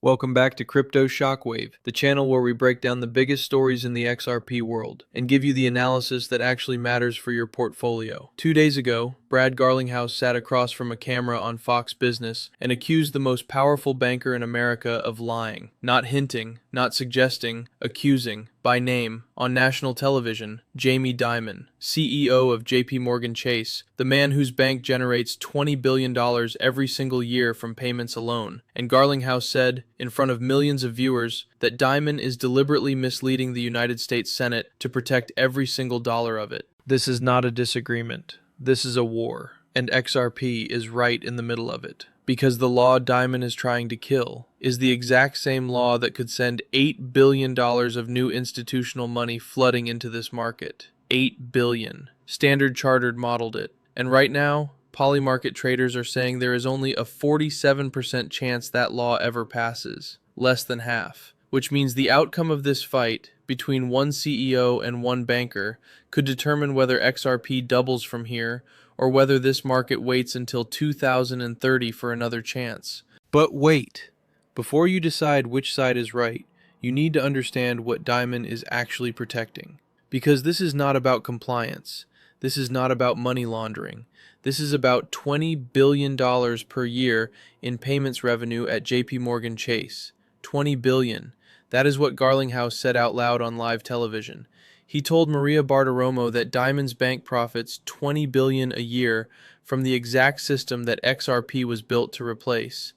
Welcome back to Crypto Shockwave, the channel where we break down the biggest stories in the XRP world and give you the analysis that actually matters for your portfolio. 2 days ago, Brad Garlinghouse sat across from a camera on Fox Business and accused the most powerful banker in America of lying. Not hinting, not suggesting, accusing, by name, on national television, Jamie Dimon, CEO of JPMorgan Chase, the man whose bank generates $20 billion every single year from payments alone. And Garlinghouse said, in front of millions of viewers, that Dimon is deliberately misleading the United States Senate to protect every single dollar of it. This is not a disagreement. This is a war. And XRP is right in the middle of it. Because the law Dimon is trying to kill is the exact same law that could send $8 billion of new institutional money flooding into this market. $8 billion. Standard Chartered modeled it. And right now, Polymarket traders are saying there is only a 47% chance that law ever passes. Less than half. Which means the outcome of this fight between one CEO and one banker could determine whether XRP doubles from here or whether this market waits until 2030 for another chance. But wait! Before you decide which side is right, you need to understand what Dimon is actually protecting. Because this is not about compliance. This is not about money laundering. This is about $20 billion per year in payments revenue at JPMorgan Chase. $20 billion. That is what Garlinghouse said out loud on live television. He told Maria Bartiromo that Dimon's bank profits $20 billion a year from the exact system that XRP was built to replace.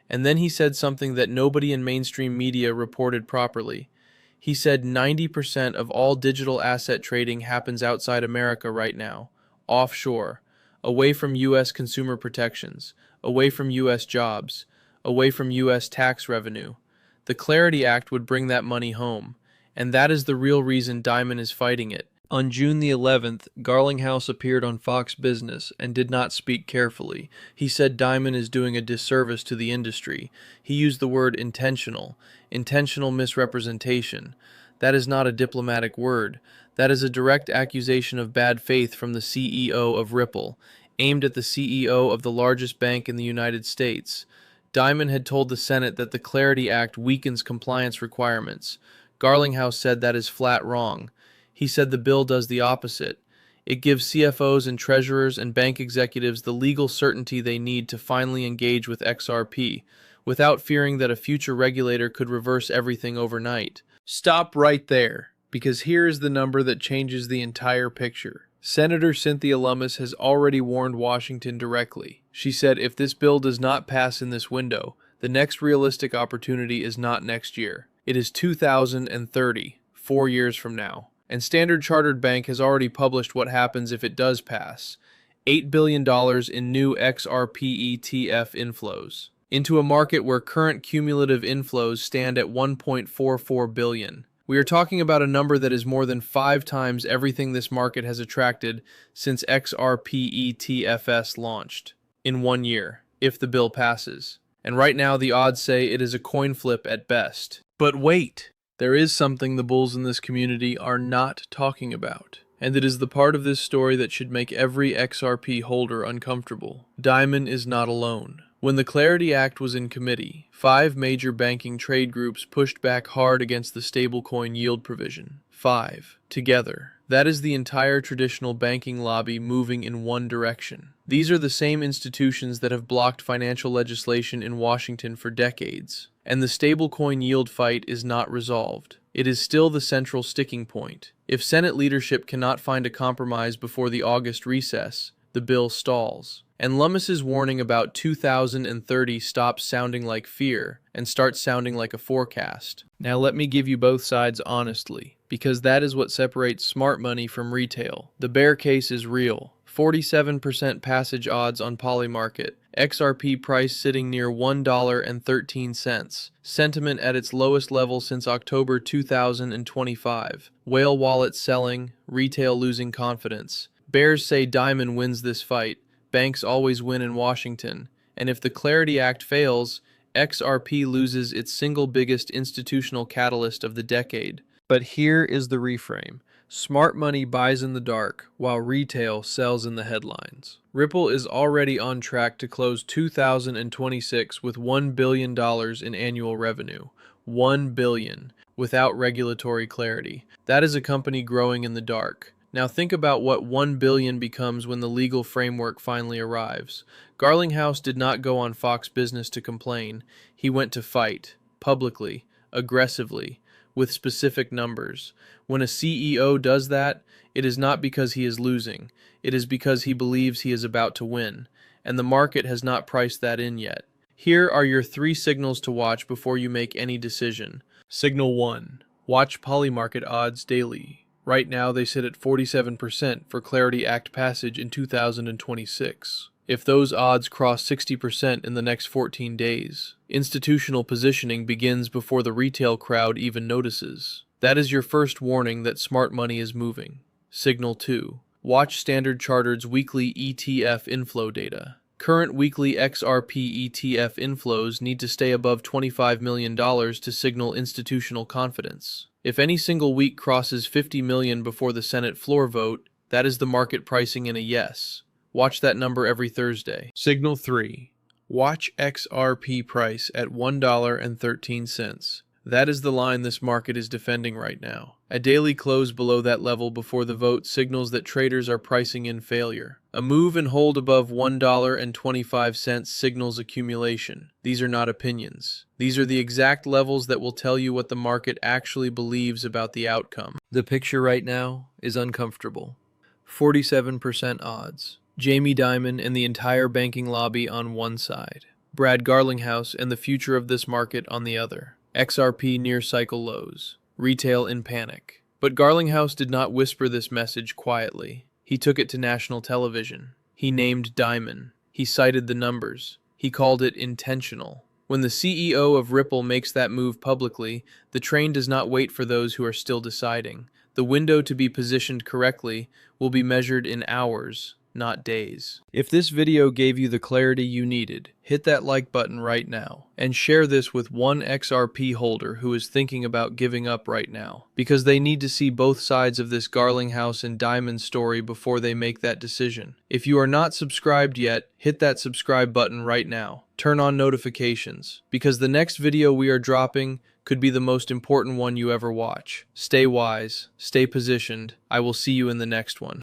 And then he said something that nobody in mainstream media reported properly. He said 90% of all digital asset trading happens outside America right now, offshore, away from U.S. consumer protections, away from U.S. jobs, away from U.S. tax revenue. The Clarity Act would bring that money home, and that is the real reason Dimon is fighting it. On June the 11th, Garlinghouse appeared on Fox Business and did not speak carefully. He said Dimon is doing a disservice to the industry. He used the word intentional misrepresentation. That is not a diplomatic word. That is a direct accusation of bad faith from the CEO of Ripple, aimed at the CEO of the largest bank in the United States. Dimon had told the Senate that the Clarity Act weakens compliance requirements. Garlinghouse said that is flat wrong. He said the bill does the opposite. It gives CFOs and treasurers and bank executives the legal certainty they need to finally engage with XRP, without fearing that a future regulator could reverse everything overnight. Stop right there, because here is the number that changes the entire picture. Senator Cynthia Lummis has already warned Washington directly. She said if this bill does not pass in this window, the next realistic opportunity is not next year. It is 2030, 4 years from now. And Standard Chartered Bank has already published what happens if it does pass. $8 billion in new XRP ETF inflows into a market where current cumulative inflows stand at $1.44 billion. We are talking about a number that is more than 5 times everything this market has attracted since XRP ETFs launched in 1 year, if the bill passes. And right now the odds say it is a coin flip at best. But wait! There is something the bulls in this community are not talking about, and it is the part of this story that should make every XRP holder uncomfortable. Dimon is not alone. When the Clarity Act was in committee, 5 major banking trade groups pushed back hard against the stablecoin yield provision. 5. Together. That is the entire traditional banking lobby moving in one direction. These are the same institutions that have blocked financial legislation in Washington for decades. And the stablecoin yield fight is not resolved. It is still the central sticking point. If Senate leadership cannot find a compromise before the August recess, the bill stalls. And Lummis's warning about 2030 stops sounding like fear and starts sounding like a forecast. Now let me give you both sides honestly, because that is what separates smart money from retail. The bear case is real. 47% passage odds on Polymarket. XRP price sitting near $1.13. Sentiment at its lowest level since October 2025. Whale wallets selling, retail losing confidence. Bears say Dimon wins this fight. Banks always win in Washington. And if the Clarity Act fails, XRP loses its single biggest institutional catalyst of the decade. But here is the reframe. Smart money buys in the dark, while retail sells in the headlines. Ripple is already on track to close 2026 with $1 billion in annual revenue. $1 billion, without regulatory clarity. That is a company growing in the dark. Now think about what $1 billion becomes when the legal framework finally arrives. Garlinghouse did not go on Fox Business to complain. He went to fight, publicly, aggressively, with specific numbers. When a CEO does that, it is not because he is losing. It is because he believes he is about to win, and the market has not priced that in yet. Here are your 3 signals to watch before you make any decision. Signal 1. Watch Polymarket odds daily. Right now they sit at 47% for Clarity Act passage in 2026. If those odds cross 60% in the next 14 days, institutional positioning begins before the retail crowd even notices. That is your first warning that smart money is moving. Signal 2. Watch Standard Chartered's weekly ETF inflow data. Current weekly XRP ETF inflows need to stay above $25 million to signal institutional confidence. If any single week crosses 50 million before the Senate floor vote, that is the market pricing in a yes. Watch that number every Thursday. Signal 3. Watch XRP price at $1.13. That is the line this market is defending right now. A daily close below that level before the vote signals that traders are pricing in failure. A move and hold above $1.25 signals accumulation. These are not opinions. These are the exact levels that will tell you what the market actually believes about the outcome. The picture right now is uncomfortable. 47% odds. Jamie Dimon and the entire banking lobby on one side. Brad Garlinghouse and the future of this market on the other. XRP near cycle lows. Retail in panic. But Garlinghouse did not whisper this message quietly. He took it to national television. He named Dimon. He cited the numbers. He called it intentional. When the CEO of Ripple makes that move publicly, the train does not wait for those who are still deciding. The window to be positioned correctly will be measured in hours, not days. If this video gave you the clarity you needed, hit that like button right now and share this with one XRP holder who is thinking about giving up right now, because they need to see both sides of this Garlinghouse and Dimon story before they make that decision. If you are not subscribed yet, hit that subscribe button right now. Turn on notifications, because the next video we are dropping could be the most important one you ever watch. Stay wise, stay positioned. I will see you in the next one.